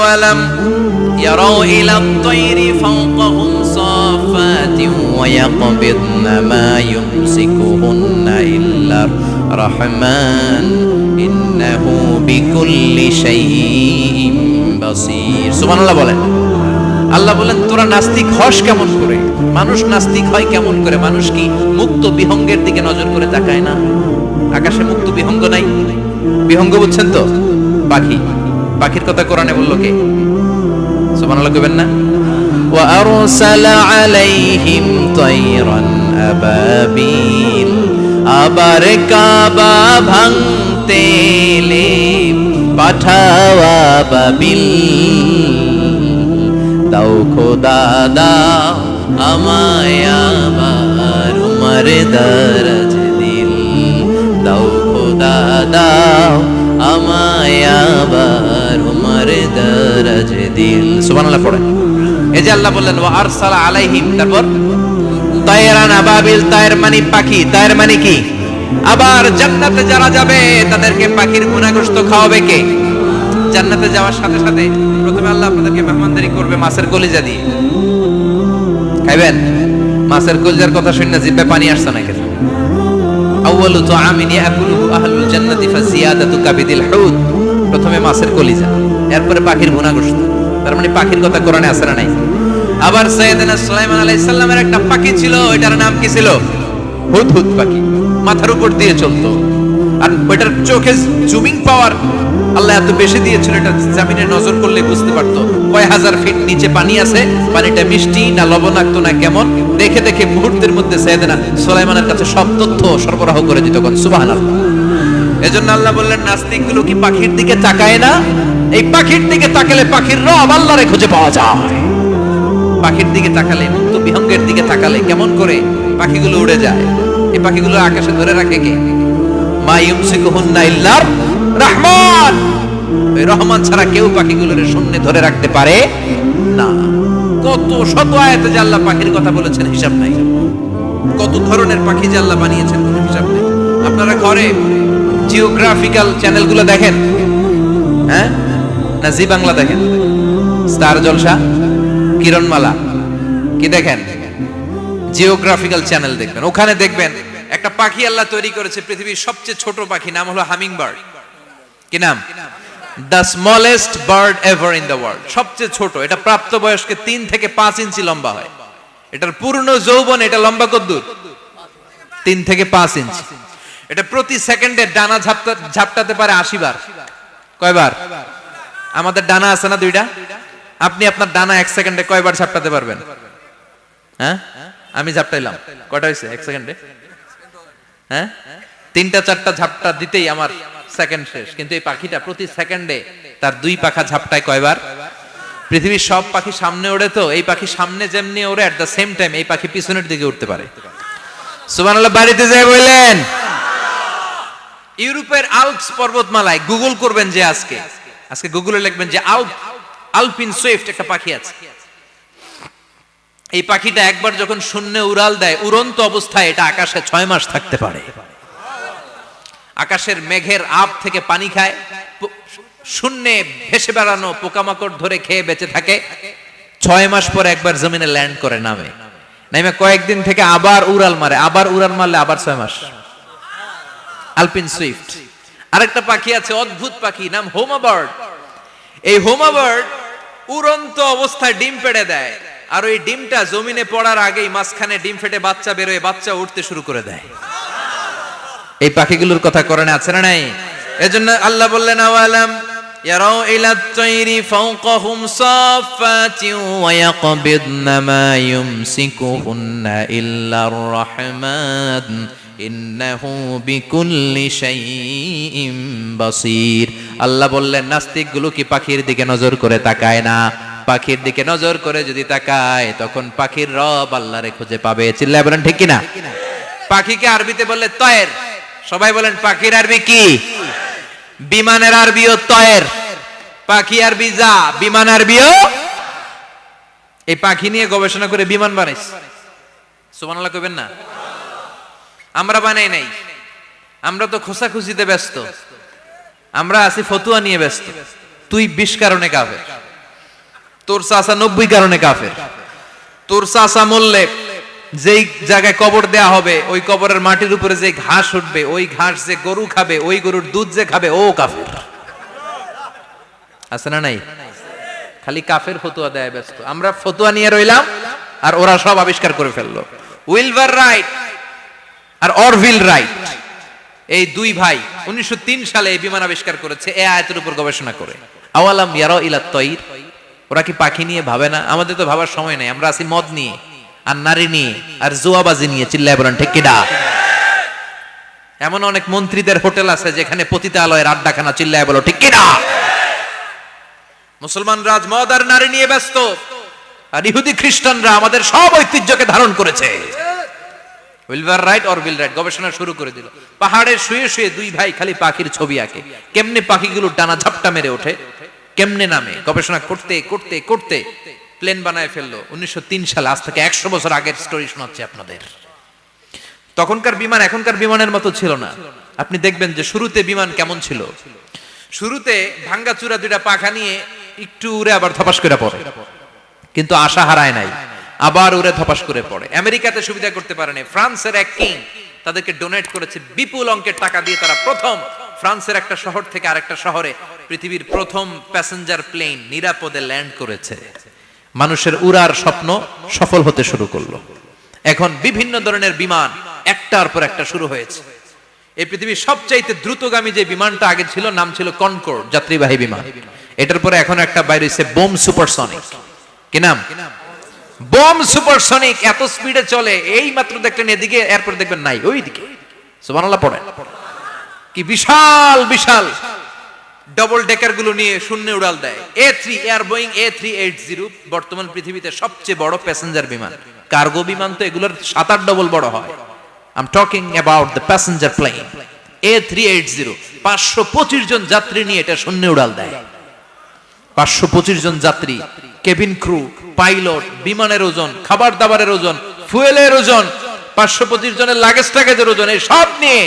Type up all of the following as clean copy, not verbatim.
আওয়ালাম ইয়ারাউ ইলা আত-তায়রি ফাওকাহুম সাফাতিন ওয়া ইয়াকবিদনা মা ইউমসিকুহুন্না ইল্লার রাহমান ইন্নাহু বিকুল্লি শাইইন বাসীর। সুবহানাল্লাহ বলেন। আল্লাহ বলেন তোরা নাস্তিক হস কেমন করে? মানুষ নাস্তিক হয় কেমন করে? মানুষ কি মুক্ত বিহঙ্গের দিকে নজর করে তাকায় না? আকাশে মুক্ত বিহঙ্গ নাই? বিহঙ্গ বুঝছেন তো? পাখি। পাখির কথা কোরআনে বললো কে? সুবহানাল্লাহ কইবেন না? ওয়া আরসালা আলাইহিম তায়রান আবাবিল, আবার কাবা ভাঙতে এলে পাঠাওয়া বাবিল। দাও খোদা দাও আমায় আবার উমর দরজ দিল, দাও খোদা দাও আমায় আবার উমর দরজ দিল। সুবহানাল্লাহ পড়েন। এই যে আল্লাহ বললেন ওয়া আরসালা আলাইহিম, তারপর তায়রান আবাবিল, তায়ের মানে পাখি, তায়ের মানে কি? আবার জান্নাতে যারা যাবে তাদেরকে পাখির গুনাহগ্রস্ত খাওয়াবে কে? জান্নাতে যাওয়ার সাথে সাথে প্রথমে আল্লাহ আপনাদেরকে মেহমানদারি করবে মাছের কলিজা দিয়ে। খাইবেন? মাছের কলিজার কথা শুনে জিহ্বায় পানি আসছে না কেন? আউয়ালু তুআমিন ইয়াকুলুহু আহলুল জান্নাতি ফাজিয়াদাতু কাবিদিল হুদ। প্রথমে মাছের কলিজা, এরপরে পাখির গুনাহগ্রস্ত। তার মানে পাখির কথা কোরআনে আছে না নাই? আবার সাইয়েদনা সুলাইমান আলাইহিস সালামের একটা পাখি ছিল, ওইটার নাম কি ছিল? হুদহুদ পাখি। মাথার উপর দিয়ে চলতো, আর ওইটার চোখে জুমিং পাওয়ার আল্লাহ এত বেশি দিয়েছিল, এটা জমিনে নজর করলে বুঝতে পারতো কয় হাজার ফিট নিচে পানি আছে, পানিটা মিষ্টি না লবণাক্ত না কেমন, দেখে দেখে মুহূর্তের মধ্যে সাইয়েদনা সুলাইমানের কাছে সব তথ্য সরবরাহ করে দিত। সুবহানাল্লাহ। এজন্য আল্লাহ বললেন নাস্তিকগুলো কি পাখির দিকে তাকায় না? এই পাখির দিকে তাকালে পাখির রব আল্লাহরে খুঁজে পাওয়া যায়। পাখির দিকে তাকালে, মুক্ত বিহঙ্গের দিকে তাকালে কেমন করে পাখিগুলো উড়ে যায়। এই পাখিগুলো আকাশে ধরে রাখে কে? মা ইউমসিকুহুন্না ইল্লার রহমান। ওই রহমান ছাড়া কেউ পাখিগুলোর শূন্যে ধরে রাখতে পারে না। কত শত আয়াতে যে আল্লাহ পাখির কথা বলেছেন হিসাব নাই। কত ধরনের পাখি যে আল্লাহ বানিয়েছেন কোনো হিসাব নাই। আপনারা ঘরে জিওগ্রাফিক্যাল চ্যানেলগুলো দেখেন? হ্যাঁ, না জি বাংলা দেখেন? স্টার জলসা, কিরণমালা কি দেখেন? জিওগ্রাফিক্যাল চ্যানেল দেখবেন। ওখানে দেখবেন একটা পাখি আল্লাহ তৈরি করেছে, পৃথিবীর সবচেয়ে ছোট পাখি, নাম হলো হামিং বার্ড। কি নাম? The smallest bird ever in the world. সবচেয়ে ছোট। এটা প্রাপ্তবয়স্কে 3 থেকে 5 ইঞ্চি লম্বা হয়। এটার পূর্ণ যৌবন এটা লম্বা কতদূর? 3 থেকে 5 ইঞ্চি। এটা প্রতি সেকেন্ডে ডানা ঝাপটাতে পারে 80 বার। কয়বার? আমাদের ডানা আছে না 2টা? আপনি আপনার ডানা 1 সেকেন্ডে কয়বার ঝাপটাতে পারবেন? হ্যাঁ, আমি ঝাপটাইলাম, কয়টা হয়েছে 1 সেকেন্ডে? হ্যাঁ, 3টা 4টা ঝাপটা দিতেই আমার সেকেন্ড শেষ। কিন্তু এই পাখিটা প্রতি সেকেন্ডে তার 2 পাখা ঝাপটায় কয়বার? পৃথিবীর সব পাখি সামনে ওড়ে, তো এই পাখি সামনে যেমনি ওড়ে, এট দ্য সেম টাইম এই পাখি পিছনের দিকে উঠতে পারে। সুবহানাল্লাহ। বাড়িতে যাই বললেন। ইউরোপের আল্পস পর্বতমালায় গুগল করবেন যে আজকে গুগলে লিখবেন যে আলপিন সুইফট একটা পাখি আছে। এই পাখিটা একবার যখন শূন্যে উড়াল দেয়, উড়ন্ত অবস্থায় এটা আকাশে 6 মাস থাকতে পারে। আকাশের মেঘের আপ থেকে পানি খায়, শূন্যে ভেসে বেড়ানো পোকামাকড় ধরে খেয়ে বেঁচে থাকে। 6 মাস পরে একবার জমিনে ল্যান্ড করে, নামে কয়েকদিন থেকে আবার উড়াল মারে, আবার উড়াল মারলে আবার 6 মাস। আলপিন সুইফট। আরেকটা পাখি আছে, অদ্ভুত পাখি, নাম হোমা বার্ড। এই হোমা বার্ড উড়ন্ত অবস্থায় ডিম পেড়ে দেয়, আর ওই ডিমটা জমিনে পড়ার আগেই মাঝখানে ডিম ফেটে বাচ্চা বেরোয়, বাচ্চা উঠতে শুরু করে দেয়। এই পাখিগুলোর কথা কোরআনে আছে না নাই? এজন্য আল্লাহ বললেন আওয়ালাম ইয়ারাউ ইলা আত-তায়রি ফাওকাহুম সাফাতিন ওয়া ইয়াকবিদনা মা ইউমসিকুহুন্না ইল্লার রাহমান ইন্নাহু বিকুল্লি শাইইন বাসীর। আল্লাহ বললেন নাস্তিকগুলো কি পাখির দিকে নজর করে তাকায় না? পাখির দিকে নজর করে যদি তাকায় তখন পাখির রব আল্লাহরে খুঁজে পাবে। চিল্লায় বলেন ঠিক কিনা? পাখিকে আরবিতে বললে তয়ের। সবাই বলেন পাখির আরবি কি? বিমানের আরবিও তয়ের। পাখি আরবি যা, বিমান আরবিও। এই পাখি নিয়ে গবেষণা করে বিমান বানাইছে। সুবহানাল্লাহ কইবেন না? আমরা বানাই নাই, আমরা তো খোঁচাখুচিতে ব্যস্ত, আমরা আছি ফতুয়া নিয়ে ব্যস্ত। তুই 20 কারণে কাফের, তোর চাচা 90 কারণে কাফের। তোর চাচা মরলে যেই জায়গায় কবর দেয়া হবে ওই কবরের মাটির উপরে যে ঘাস উঠবে ওই ঘাস যে গরু খাবে ওই গরুর দুধ যে খাবে ও কাফের। আছে না নাই? খালি কাফের ফতোয়া দেয় ব্যস্ত। আমরা ফতোয়া নিয়ে রইলাম আর ওরা সব আবিষ্কার করে ফেললো। উইলবার রাইট আর অরভিল রাইট এই দুই ভাই 1903 সালে এই বিমান আবিষ্কার করেছে এই আয়াতের উপর গবেষণা করে। আওয়ালাম ইয়ারা ইলা তয়র, ওরা কি পাখি নিয়ে ভাবে না? আমাদের তো ভাবার সময় নাই, আমরা আছি মদ নিয়ে আর নারী নিয়ে আর জুয়াবাজি নিয়ে। চিল্লায় বলেন ঠিক কিনা? এমন অনেক মন্ত্রীদের হোটেল আছে যেখানে পতিতালয়ের আড্ডাখানা। চিল্লায় বলো ঠিক কিনা? মুসলমান রাজ মদ আর নারী নিয়ে ব্যস্ত, আর ইহুদি খ্রিস্টানরা আমাদের সব ঐতিহ্যকে ধারণ করেছে। উইলবার রাইট অরভিল রাইট গবেষণা শুরু করে দিল। পাহাড়ে শুয়ে শুয়ে দুই ভাই খালি পাখির ছবি আঁকে, কেমনে পাখিগুলো ডানা ঝাপটা মেরে ওঠে, কেমনে নামে। গবেষণা করতে করতে করতে প্লেন বানায় ফেললো 1903 সালে। আজ থেকে 100 বছর আগের স্টোরি শোনাচ্ছি আপনাদের। তখনকার বিমান এখনকার বিমানের মতো ছিল না। আপনি দেখবেন যে শুরুতে বিমান কেমন ছিল। শুরুতে ভাঙ্গাচুরা দুইটা পাখা নিয়ে একটু উড়ে আবার ধপাস করে পড়ে, কিন্তু আশা হারায় নাই, আবার উড়ে ধপাস করে পড়ে। আমেরিকাতে সুবিধা করতে পারেনি। ফ্রান্সের এক কিং তাদেরকে ডোনেট করেছে বিপুল অঙ্কের টাকা দিয়ে। তারা প্রথম ফ্রান্সের একটা শহর থেকে আরেকটা শহরে পৃথিবীর প্রথম প্যাসেঞ্জার প্লেন নিরাপদে ল্যান্ড করেছে। মানুষের উড়ার স্বপ্ন সফল হতে শুরু করলো। এখন বিভিন্ন ধরনের বিমান একটার পর একটা শুরু হয়েছে। এই পৃথিবীর সবচাইতে দ্রুতগামী যে বিমানটা আগে ছিল নাম ছিল কনকর্ড, যাত্রীবাহী বিমান। এটার পরে এখন একটা বাইরে হইছে বোম সুপারসনিক। কি নাম? Bomb supersonic. এত স্পিডে চলে, এই মাত্র দেখলেন এদিকে, এরপর দেখবেন নাই ওইদিকে। সুবহানাল্লাহ পড়েন। কি বিশাল বিশাল ডবল ডেকার গুলো নিয়ে শূন্যে উড়াল দেয়। A3 এয়ার বোয়িং A380 বর্তমান পৃথিবীতে সবচেয়ে বড় প্যাসেঞ্জার বিমান। কার্গো বিমান তো এগুলোর 7-8 ডবল বড় হয়। I am talking about the passenger plane A380। 525 জন যাত্রী নিয়ে এটা শূন্যে উড়াল দেয়। 525 জন যাত্রী, কেবিন ক্রু, পাইলট, বিমানের ওজন, খাবার দাবারের ওজন, ফুয়েলের ওজন, 525 জনের লাগেজ টাগেজের ওজন, এই সব নিয়ে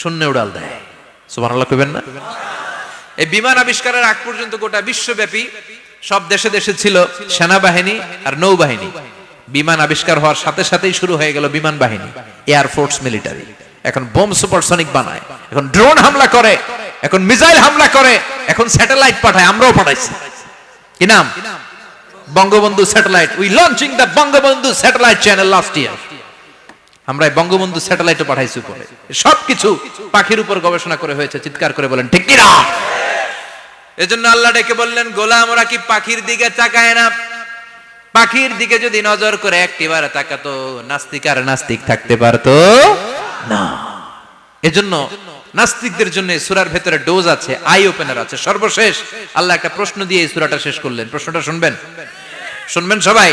শূন্যে উড়াল দেয়। সুবহানাল্লাহ কইবেন না? এই বিমান আবিষ্কারের আগ পর্যন্ত গোটা বিশ্বব্যাপী সব দেশে দেশে ছিল সেনাবাহিনী আর নৌবাহিনী। বিমান আবিষ্কার হওয়ার সাথে সাথেই শুরু হয়ে গেল বিমান বাহিনী, এয়ার ফোর্স, মিলিটারি। এখন বোম সুপারসনিক বানায়, এখন ড্রোন হামলা করে, এখন মিসাইল হামলা করে, এখন স্যাটেলাইট পাঠায়। আমরাও পাঠাইছি। কি নাম? Bangabandhu satellite. We launching the Bangabandhu satellite channel last year. আমরা বঙ্গবন্ধু স্যাটেলাইটও পাঠাইছি উপরে। সবকিছু পাখির উপর গবেষণা করে হয়েছে। চিৎকার করে বলেন ঠিক কি না? এজন্য আল্লাহ ডেকে বললেন, গোলাম ওরা কি পাখির দিকে তাকায় না? পাখির দিকে যদি নজর করে একটিবার তাকাতো, নাস্তিক আর নাস্তিক থাকতে পারতো না। এজন্য নাস্তিকদের জন্য সূরার ভেতরে ডোজ আছে, আই ওপেনার আছে। সর্বশেষ আল্লাহ একটা প্রশ্ন দিয়ে এই সূরাটা শেষ করলেন। প্রশ্নটা শুনবেন? শুনবেন সবাই?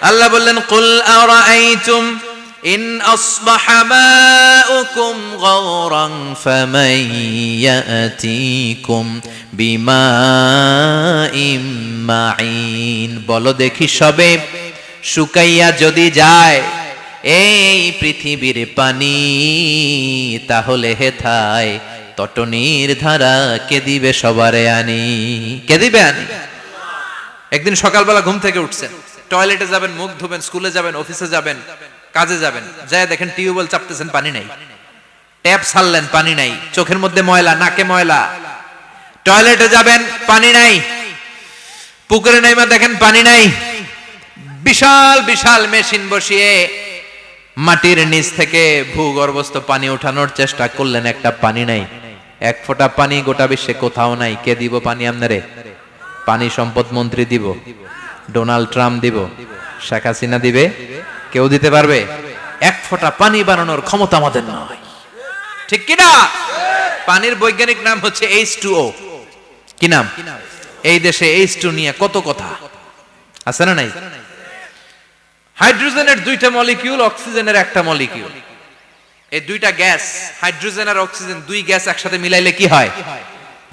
আল্লাহ বললেন, কুল আরাআইতুম ইন আসবাহা মাউকুম গাওরান ফামান ইয়াতিকুম বিমাইম মাইন। বলো দেখি সবে শুকাইয়া যদি যায় এই পৃথিবীর পানি, তাহলে হেথায় তটনির ধারা কে দিবে সবারে আনি? কে দিবে আনি? একদিন সকালবেলা ঘুম থেকে উঠছেন, টয়লেটে যাবেন, মুখ ধুবেন, স্কুলে যাবেন, অফিসে যাবেন, কাজে যাবেন, যায় দেখেন টিউবওয়েল চাপতেছেন, পানি নাই। ট্যাপ ছাড়লেন, পানি নাই। চোখের মধ্যে ময়লা, নাকে ময়লা। টয়লেটে যাবেন, পানি নাই। পুকুরে নাইমা দেখেন পানি নাই। বিশাল বিশাল মেশিন বসিয়ে মাটির নিচ থেকে ভূগর্ভস্থ পানি ওঠানোর চেষ্টা করলেন, একটা পানি নাই। এক ফোঁটা পানি গোটা বিশ্বে কোথাও নাই। কে দিব পানি আপনারে? পানি সম্পদ মন্ত্রী দিব, ডোনাল্ড ট্রাম্প দিব, শেখ হাসিনা দিবে? কেউ দিতে পারবে? এক ফোঁটা পানি বানানোর ক্ষমতা আমাদের নয়। ঠিক কিনা? পানির বৈজ্ঞানিক নাম হচ্ছে H2O। কি নাম? এই দেশে H2 নিয়ে কত কথা আছে না নাই? হাইড্রোজেনের দুইটা মলিকিউল, অক্সিজেনের একটা মলিকিউল। এই দুইটা গ্যাস, হাইড্রোজেন আর অক্সিজেন, দুই গ্যাস একসাথে মিলাইলে কি হয়?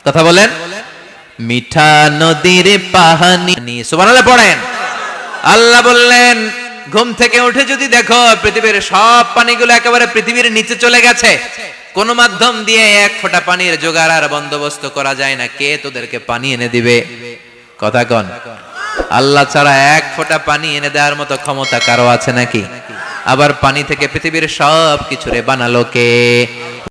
কথা বলেন। মিঠা নদীর পানি। সুবহানাল্লাহ পড়েন। আল্লাহ বললেন, ঘুম থেকে উঠে যদি দেখো পৃথিবীর সব পানিগুলো একেবারে পৃথিবীর নিচে চলে গেছে, কোন মাধ্যম দিয়ে এক ফোঁটা পানির জোগাড় আর বন্দোবস্ত করা যায় না, কে তোদেরকে পানি এনে দিবে? কথা কন। আল্লাহ ছাড়া এক ফোঁটা পানি এনে দেওয়ার মতো ক্ষমতা কারো আছে নাকি? আবার পানি থেকে পৃথিবীর সব কিছুরে বানালো কে?